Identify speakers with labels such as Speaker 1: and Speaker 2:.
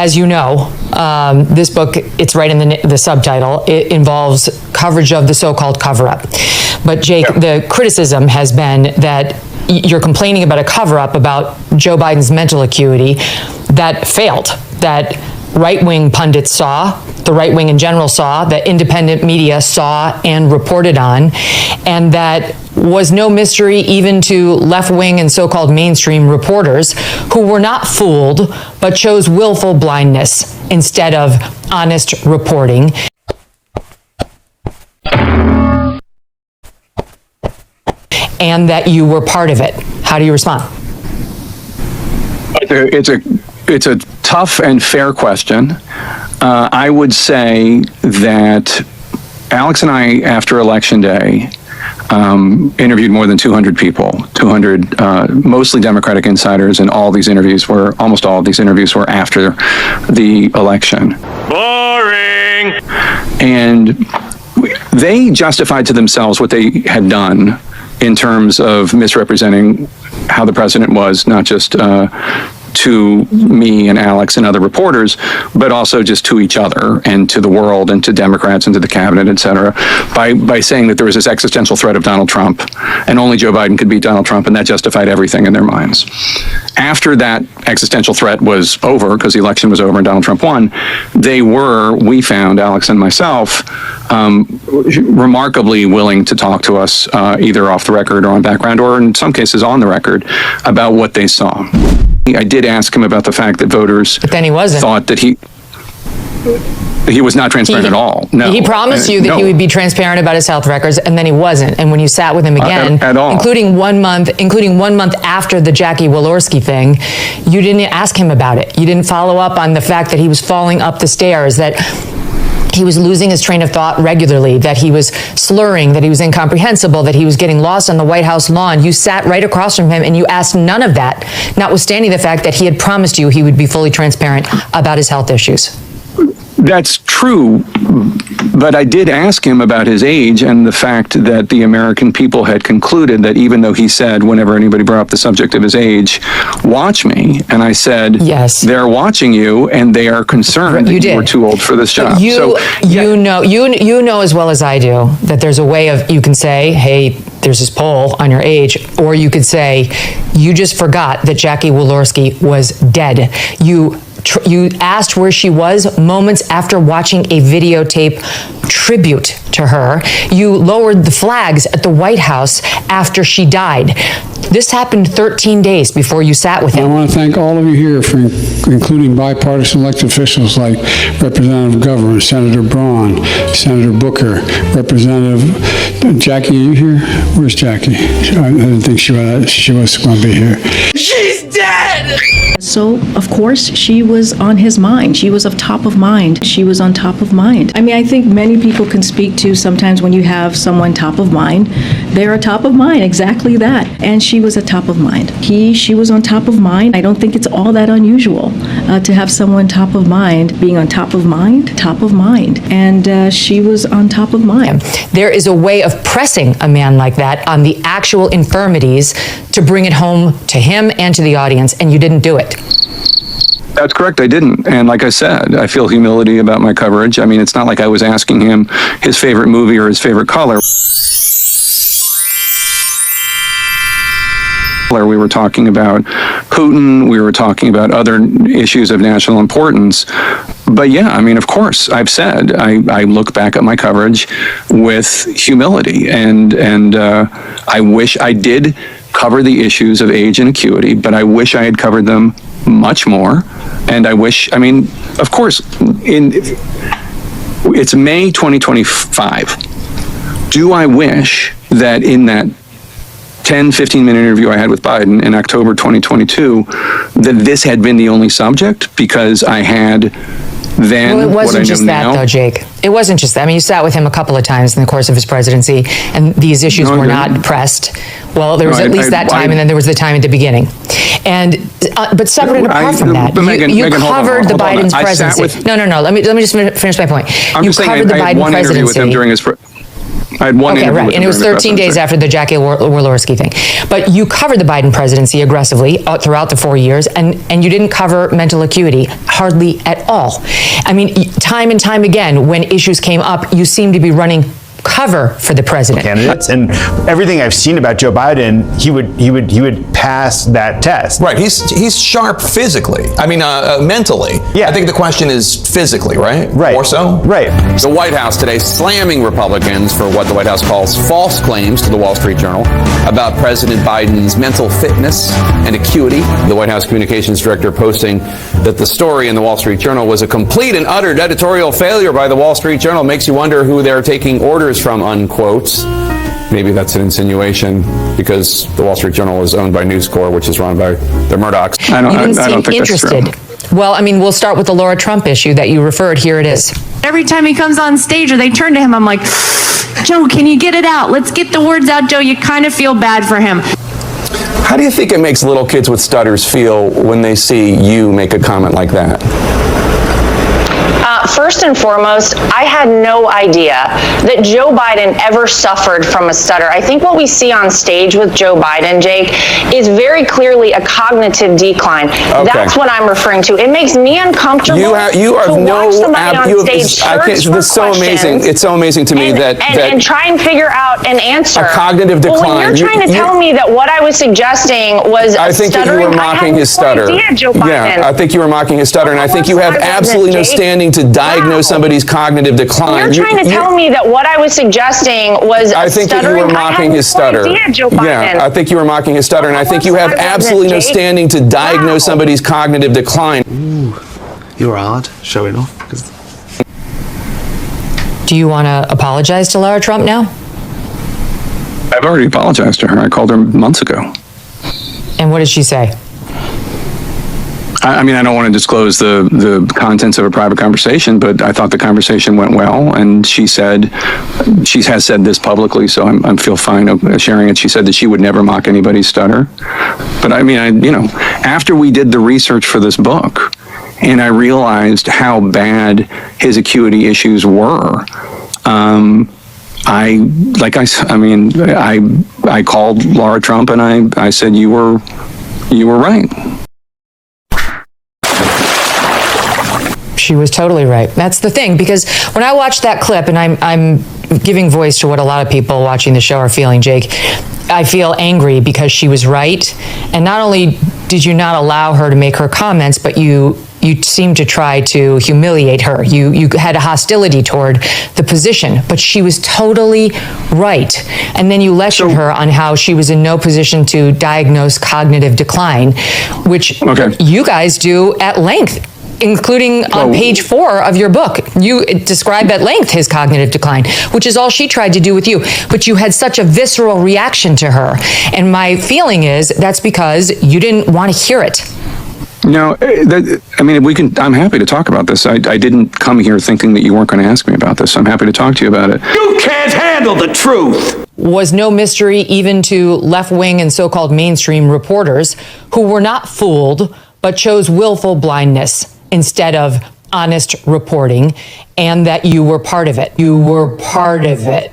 Speaker 1: as you know, this book, it's right in the subtitle, it involves coverage of the so-called cover-up. But Jake, the criticism has been that you're complaining about a cover-up about Joe Biden's mental acuity that failed, that right-wing pundits saw, the right wing in general saw, that independent media saw and reported on, and that was no mystery even to left-wing and so-called mainstream reporters who were not fooled but chose willful blindness instead of honest reporting. And that you were part of it. How do you respond?
Speaker 2: It's a tough and fair question. I would say that Alex and I, after Election Day, interviewed more than 200 people, 200 mostly Democratic insiders, and almost all of these interviews were after the election.
Speaker 3: Boring!
Speaker 2: And they justified to themselves what they had done in terms of misrepresenting how the president was, not just to me and Alex and other reporters, but also just to each other and to the world and to Democrats and to the cabinet, et cetera, by saying that there was this existential threat of Donald Trump and only Joe Biden could beat Donald Trump, and that justified everything in their minds. After that existential threat was over, because the election was over and Donald Trump won, we found, Alex and myself, remarkably willing to talk to us either off the record or on background, or in some cases on the record, about what they saw. I did ask him about the fact that voters
Speaker 1: but then he wasn't.
Speaker 2: Thought that he was not transparent at all. No.
Speaker 1: He promised you that he would be transparent about his health records, and then he wasn't. And when you sat with him again,
Speaker 2: at all.
Speaker 1: including 1 month after the Jackie Walorski thing, you didn't ask him about it. You didn't follow up on the fact that he was falling up the stairs, that he was losing his train of thought regularly, that he was slurring, that he was incomprehensible, that he was getting lost on the White House lawn. You sat right across from him and you asked none of that, notwithstanding the fact that he had promised you he would be fully transparent about his health issues.
Speaker 2: That's true, but I did ask him about his age and the fact that the American people had concluded that even though he said, whenever anybody brought up the subject of his age, watch me, and I said, yes, they're watching you and they are concerned that you were too old for this job.
Speaker 1: You know as well as I do that there's a way of, you can say, hey, there's this poll on your age, or you could say, you just forgot that Jackie Walorski was dead. You asked where she was moments after watching a videotape tribute to her. You lowered the flags at the White House after she died. This happened 13 days before you sat with him.
Speaker 4: I want to thank all of you here, for including bipartisan elected officials like Representative Governor, Senator Braun, Senator Booker, Representative Jackie. Are you here? Where's Jackie? I didn't think she was going to be here.
Speaker 5: She's dead!
Speaker 6: So, of course, she was on his mind. She was of top of mind. She was on top of mind. I mean, I think many people can speak to sometimes when you have someone top of mind, they're a top of mind, exactly that. And she was a top of mind. She was on top of mind. I don't think it's all that unusual to have someone top of mind, being on top of mind. And she was on top of mind.
Speaker 1: There is a way of pressing a man like that on the actual infirmities to bring it home to him and to the audience, and you didn't do it.
Speaker 2: That's correct, I didn't. And like I said, I feel humility about my coverage. I mean, it's not like I was asking him his favorite movie or his favorite color. We were talking about Putin, we were talking about other issues of national importance. But yeah, I mean, of course, I've said, I look back at my coverage with humility, and I wish I did cover the issues of age and acuity, but I wish I had covered them much more. And I wish, I mean, of course, it's May 2025. Do I wish that in that 10, 15-minute interview I had with Biden in October 2022, that this had been the only subject, because I had then
Speaker 1: well, it wasn't
Speaker 2: what I know
Speaker 1: just that,
Speaker 2: now.
Speaker 1: though, Jake. It wasn't just that. I mean, you sat with him a couple of times in the course of his presidency, and these issues were not pressed. Well, there was at least that time, and then there was the time at the the And but separate and apart from that, you covered the Biden's presidency. No. Let me just finish my point.
Speaker 2: I'm just saying I had one interview with him during his. I had one
Speaker 1: Okay,
Speaker 2: interview
Speaker 1: right,
Speaker 2: with
Speaker 1: and
Speaker 2: him
Speaker 1: it was
Speaker 2: during the
Speaker 1: 13 days
Speaker 2: presidency.
Speaker 1: after the Jackie Walorski thing. But you covered the Biden presidency aggressively throughout the 4 years, and you didn't cover mental acuity hardly at all. I mean, time and time again, when issues came up, you seem to be running cover for the president.
Speaker 7: Candidates, and everything I've seen about Joe Biden, he would pass that test.
Speaker 8: Right, he's sharp physically. I mean, mentally.
Speaker 7: Yeah.
Speaker 8: I think the question is physically, right?
Speaker 7: Right.
Speaker 8: More so?
Speaker 7: Right.
Speaker 8: The White House today slamming Republicans for what the White House calls false claims to the Wall Street Journal about President Biden's mental fitness and acuity. The White House communications director posting that the story in the Wall Street Journal was a complete and utter editorial failure by the Wall Street Journal. Makes you wonder who they're taking orders from, unquotes. Maybe that's an insinuation because the Wall Street Journal is owned by News Corp, which is run by the Murdochs.
Speaker 2: I don't,
Speaker 1: You didn't
Speaker 2: I don't
Speaker 1: seem
Speaker 2: think that's
Speaker 1: interested.
Speaker 2: true.
Speaker 1: Well, I mean, we'll start with the Laura Trump issue that you referred. Here it is.
Speaker 9: Every time he comes on stage or they turn to him, I'm like, Joe, can you get it out? Let's get the words out, Joe. You kind of feel bad for him.
Speaker 8: How do you think it makes little kids with stutters feel when they see you make a comment like that?
Speaker 10: First and foremost, I had no idea that Joe Biden ever suffered from a stutter. I think what we see on stage with Joe Biden, Jake, is very clearly a cognitive decline.
Speaker 8: Okay.
Speaker 10: That's what I'm referring to. It makes me uncomfortable
Speaker 8: You have
Speaker 10: to
Speaker 8: no.
Speaker 10: watch somebody on stage search for
Speaker 8: This is so amazing.
Speaker 10: questions
Speaker 8: It's so amazing to me
Speaker 10: and try and figure out an answer.
Speaker 8: A cognitive
Speaker 10: Well, when
Speaker 8: decline.
Speaker 10: you're trying to tell me that what I was suggesting was
Speaker 8: I think that you
Speaker 10: stuttering,
Speaker 8: were mocking his stutter.
Speaker 10: I had no idea, Joe Biden.
Speaker 8: Yeah, I think you were mocking his stutter, and I think you have absolutely no standing to diagnose somebody's cognitive decline.
Speaker 10: You're trying to tell me that what I was suggesting was
Speaker 8: I think that you were mocking his stutter.
Speaker 10: Yeah,
Speaker 8: I think you were mocking his stutter, and I think you have absolutely no standing to diagnose somebody's cognitive decline.
Speaker 11: You're odd, showing off.
Speaker 1: Do you want to apologize to Laura Trump now?
Speaker 2: I've already apologized to her. I called her months ago.
Speaker 1: And what did she say?
Speaker 2: I mean, I don't want to disclose the contents of a private conversation, but I thought the conversation went well. And she has said this publicly, so I feel fine sharing it. She said that she would never mock anybody's stutter. But I mean, after we did the research for this book, and I realized how bad his acuity issues were, I called Laura Trump and I said, you were right.
Speaker 1: She was totally right. That's the thing, because when I watched that clip, and I'm giving voice to what a lot of people watching the show are feeling, Jake, I feel angry because she was right. And not only did you not allow her to make her comments, but you seemed to try to humiliate her. You had a hostility toward the position, but she was totally right. And then you lectured her on how she was in no position to diagnose cognitive decline, which you guys do at length, including on page 4 of your book. You describe at length his cognitive decline, which is all she tried to do with you. But you had such a visceral reaction to her. And my feeling is that's because you didn't want to hear it.
Speaker 2: No, I'm happy to talk about this. I didn't come here thinking that you weren't going to ask me about this. I'm happy to talk to you about it.
Speaker 3: You can't handle the truth!
Speaker 1: Was no mystery even to left-wing and so-called mainstream reporters who were not fooled, but chose willful blindness instead of honest reporting, and that you were part of it. You were part of it.